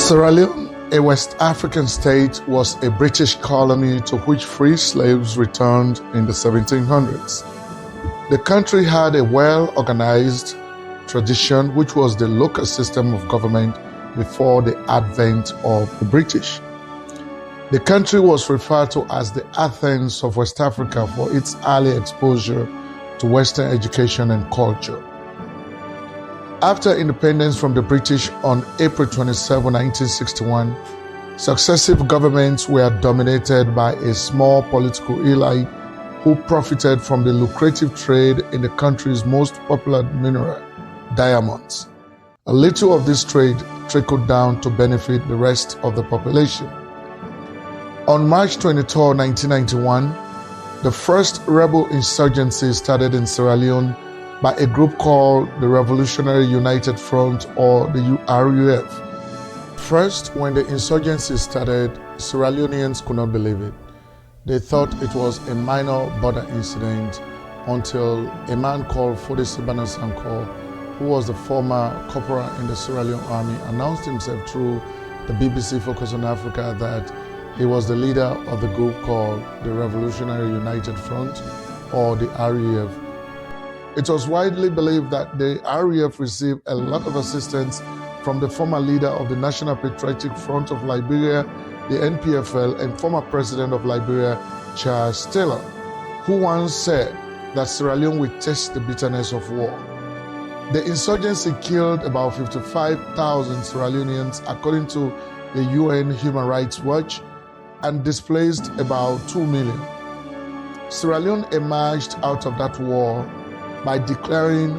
Sierra Leone, a West African state, was a British colony to which free slaves returned in the 1700s. The country had a well-organized tradition, which was the local system of government before the advent of the British. The country was referred to as the Athens of West Africa for its early exposure to Western education and culture. After independence from the British on April 27, 1961, successive governments were dominated by a small political elite who profited from the lucrative trade in the country's most popular mineral, diamonds. A little of this trade trickled down to benefit the rest of the population. On March 23, 1991, the first rebel insurgency started in Sierra Leone by a group called the Revolutionary United Front, or the RUF. First, when the insurgency started, Sierra Leoneans could not believe it. They thought it was a minor border incident until a man called Fodesi Banasanko, who was the former corporal in the Sierra Leone army, announced himself through the BBC Focus on Africa that he was the leader of the group called the Revolutionary United Front, or the RUF. It was widely believed that the RUF received a lot of assistance from the former leader of the National Patriotic Front of Liberia, the NPFL, and former president of Liberia, Charles Taylor, who once said that Sierra Leone would taste the bitterness of war. The insurgency killed about 55,000 Sierra Leoneans, according to the UN Human Rights Watch, and displaced about 2 million. Sierra Leone emerged out of that war by declaring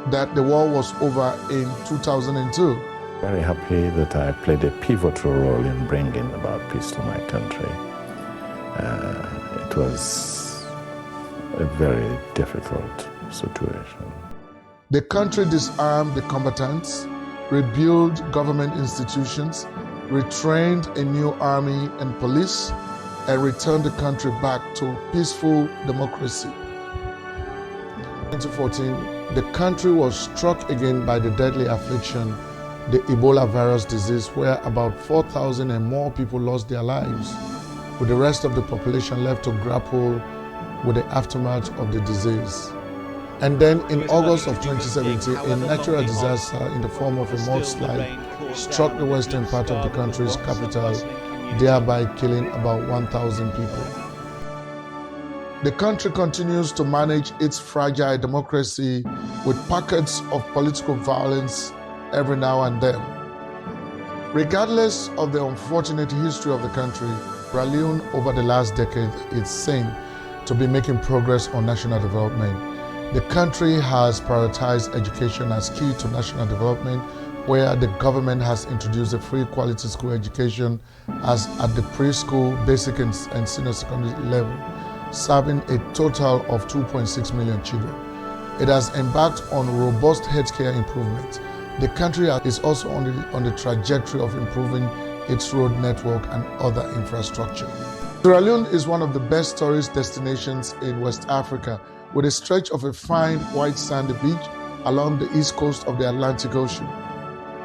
that the war was over in 2002. Very happy that I played a pivotal role in bringing about peace to my country. It was a very difficult situation. The country disarmed the combatants, rebuilt government institutions, retrained a new army and police, and returned the country back to peaceful democracy. In 2014, the country was struck again by the deadly affliction, the Ebola virus disease, where about 4,000 and more people lost their lives, with the rest of the population left to grapple with the aftermath of the disease. And then in August of 2017, a natural disaster in the form of a mudslide struck the western part of the country's capital, thereby killing about 1,000 people. The country continues to manage its fragile democracy with pockets of political violence every now and then. Regardless of the unfortunate history of the country, Sierra Leone over the last decade is seen to be making progress on national development. The country has prioritized education as key to national development, where the government has introduced a free quality school education as at the preschool, basic and senior secondary level, serving a total of 2.6 million children. It has embarked on robust healthcare improvements. The country is also on the trajectory of improving its road network and other infrastructure. Sierra Leone is one of the best tourist destinations in West Africa, with a stretch of a fine white sandy beach along the east coast of the Atlantic Ocean.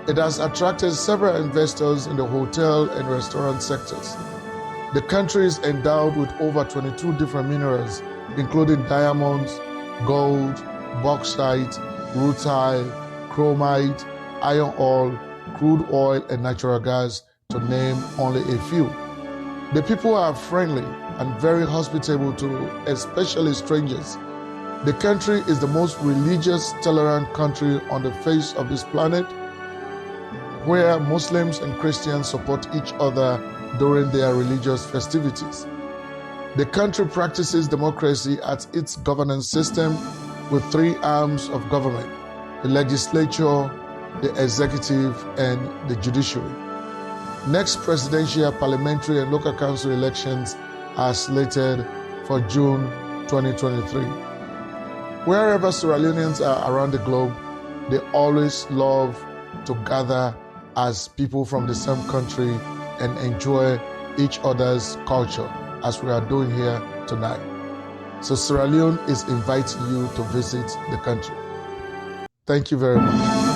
It has attracted several investors in the hotel and restaurant sectors. The country is endowed with over 22 different minerals, including diamonds, gold, bauxite, rutile, chromite, iron ore, crude oil, and natural gas, to name only a few. The people are friendly and very hospitable to especially strangers. The country is the most religious, tolerant country on the face of this planet, where Muslims and Christians support each other during their religious festivities. The country practices democracy as its governance system with 3 arms of government: the legislature, the executive, and the judiciary. Next presidential, parliamentary, and local council elections are slated for June 2023. Wherever Sierra Leoneans are around the globe, they always love to gather as people from the same country and enjoy each other's culture, as we are doing here tonight. So Sierra Leone is inviting you to visit the country. Thank you very much.